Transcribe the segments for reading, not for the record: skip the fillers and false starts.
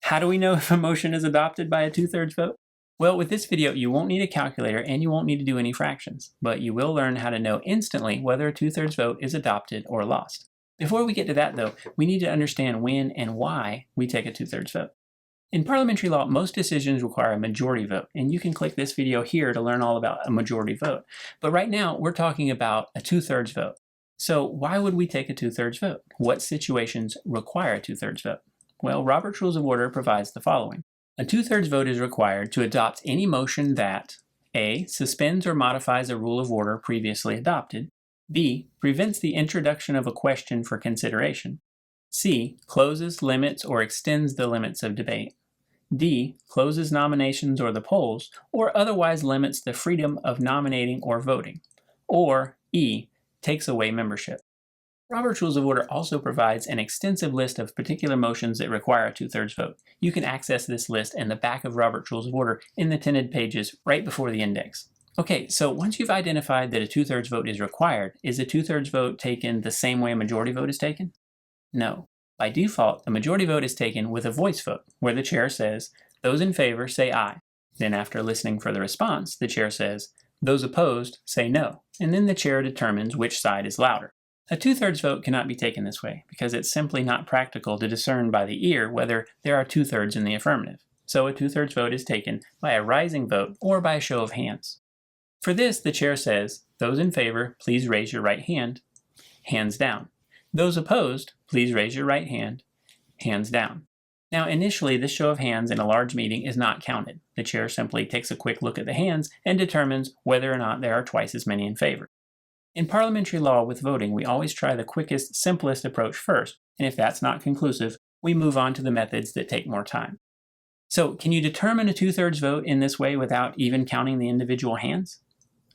How do we know if a motion is adopted by a 2/3 vote? Well, with this video, you won't need a calculator and you won't need to do any fractions, but you will learn how to know instantly whether a 2/3 vote is adopted or lost. Before we get to that though, we need to understand when and why we take a 2/3 vote. In parliamentary law, most decisions require a majority vote, and you can click this video here to learn all about a majority vote. But right now, we're talking about a 2/3 vote. So why would we take a 2/3 vote? What situations require a 2/3 vote? Well, Robert's Rules of Order provides the following. A 2/3 vote is required to adopt any motion that A. Suspends or modifies a rule of order previously adopted, B. Prevents the introduction of a question for consideration, C. Closes, limits, or extends the limits of debate, D. Closes nominations or the polls, or otherwise limits the freedom of nominating or voting, or E. Takes away membership. Robert's Rules of Order also provides an extensive list of particular motions that require a 2/3 vote. You can access this list in the back of Robert's Rules of Order in the tinted pages right before the index. Okay, so once you've identified that a 2/3 vote is required, is a 2/3 vote taken the same way a majority vote is taken? No. By default, a majority vote is taken with a voice vote, where the chair says, "Those in favor say aye." Then after listening for the response, the chair says, "Those opposed say no," and then the chair determines which side is louder. A 2/3 vote cannot be taken this way because it's simply not practical to discern by the ear whether there are 2/3 in the affirmative. So a 2/3 vote is taken by a rising vote or by a show of hands. For this, the chair says, "Those in favor, please raise your right hand." Hands down. Those opposed, please raise your right hand. Hands down. Now initially, this show of hands in a large meeting is not counted. The chair simply takes a quick look at the hands and determines whether or not there are twice as many in favor. In parliamentary law with voting, we always try the quickest, simplest approach first, and if that's not conclusive, we move on to the methods that take more time. So, can you determine a 2/3 vote in this way without even counting the individual hands?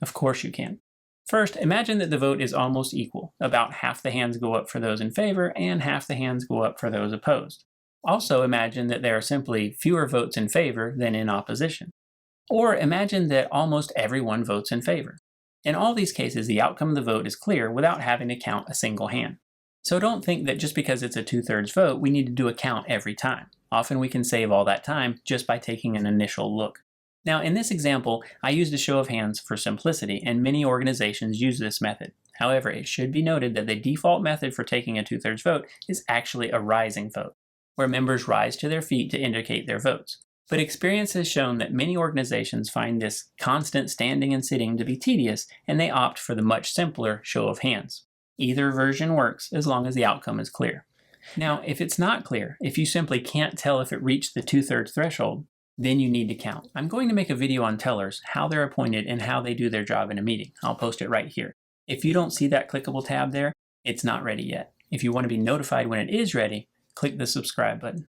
Of course you can. First, imagine that the vote is almost equal. About half the hands go up for those in favor, and half the hands go up for those opposed. Also imagine that there are simply fewer votes in favor than in opposition. Or imagine that almost everyone votes in favor. In all these cases, the outcome of the vote is clear without having to count a single hand. So don't think that just because it's a 2/3 vote, we need to do a count every time. Often we can save all that time just by taking an initial look. Now, in this example, I used a show of hands for simplicity, and many organizations use this method. However, it should be noted that the default method for taking a 2/3 vote is actually a rising vote, where members rise to their feet to indicate their votes. But experience has shown that many organizations find this constant standing and sitting to be tedious, and they opt for the much simpler show of hands. Either version works as long as the outcome is clear. Now, if it's not clear, if you simply can't tell if it reached the 2/3 threshold, then you need to count. I'm going to make a video on tellers, how they're appointed, and how they do their job in a meeting. I'll post it right here. If you don't see that clickable tab there, it's not ready yet. If you want to be notified when it is ready, click the subscribe button.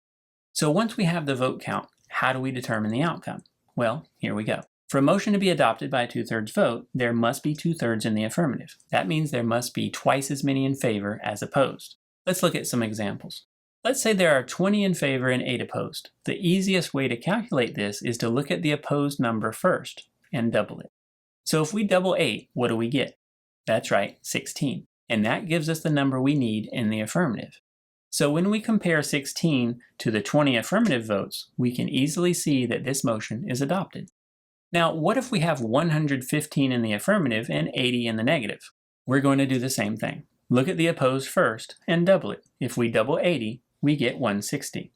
So once we have the vote count, how do we determine the outcome? Well, here we go. For a motion to be adopted by a 2/3 vote, there must be 2/3 in the affirmative. That means there must be twice as many in favor as opposed. Let's look at some examples. Let's say there are 20 in favor and 8 opposed. The easiest way to calculate this is to look at the opposed number first and double it. So if we double 8, what do we get? That's right, 16. And that gives us the number we need in the affirmative. So when we compare 16 to the 20 affirmative votes, we can easily see that this motion is adopted. Now, what if we have 115 in the affirmative and 80 in the negative? We're going to do the same thing. Look at the opposed first and double it. If we double 80, we get 160.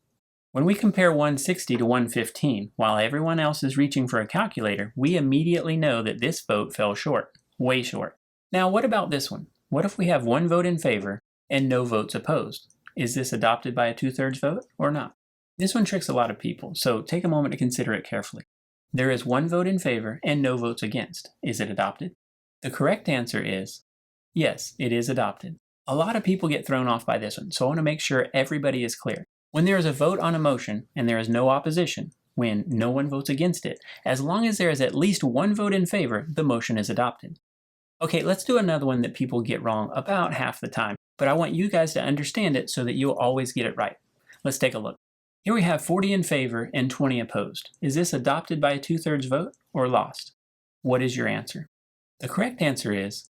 When we compare 160 to 115, while everyone else is reaching for a calculator, we immediately know that this vote fell short, way short. Now, what about this one? What if we have one vote in favor and no votes opposed? Is this adopted by a 2/3 vote or not? This one tricks a lot of people, so take a moment to consider it carefully. There is one vote in favor and no votes against. Is it adopted? The correct answer is yes, it is adopted. A lot of people get thrown off by this one, so I want to make sure everybody is clear. When there is a vote on a motion and there is no opposition, when no one votes against it, as long as there is at least one vote in favor, the motion is adopted. Okay, let's do another one that people get wrong about half the time, but I want you guys to understand it so that you'll always get it right. Let's take a look. Here we have 40 in favor and 20 opposed. Is this adopted by a 2/3 vote or lost? What is your answer? The correct answer is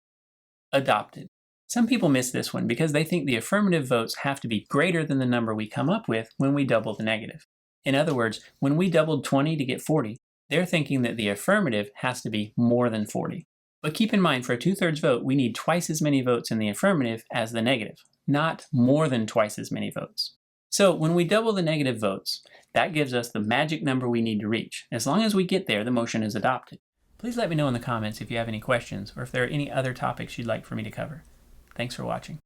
adopted. Some people miss this one because they think the affirmative votes have to be greater than the number we come up with when we double the negative. In other words, when we doubled 20 to get 40, they're thinking that the affirmative has to be more than 40. But keep in mind, for a 2/3 vote, we need twice as many votes in the affirmative as the negative, not more than twice as many votes. So when we double the negative votes, that gives us the magic number we need to reach. As long as we get there, the motion is adopted. Please let me know in the comments if you have any questions or if there are any other topics you'd like for me to cover. Thanks for watching.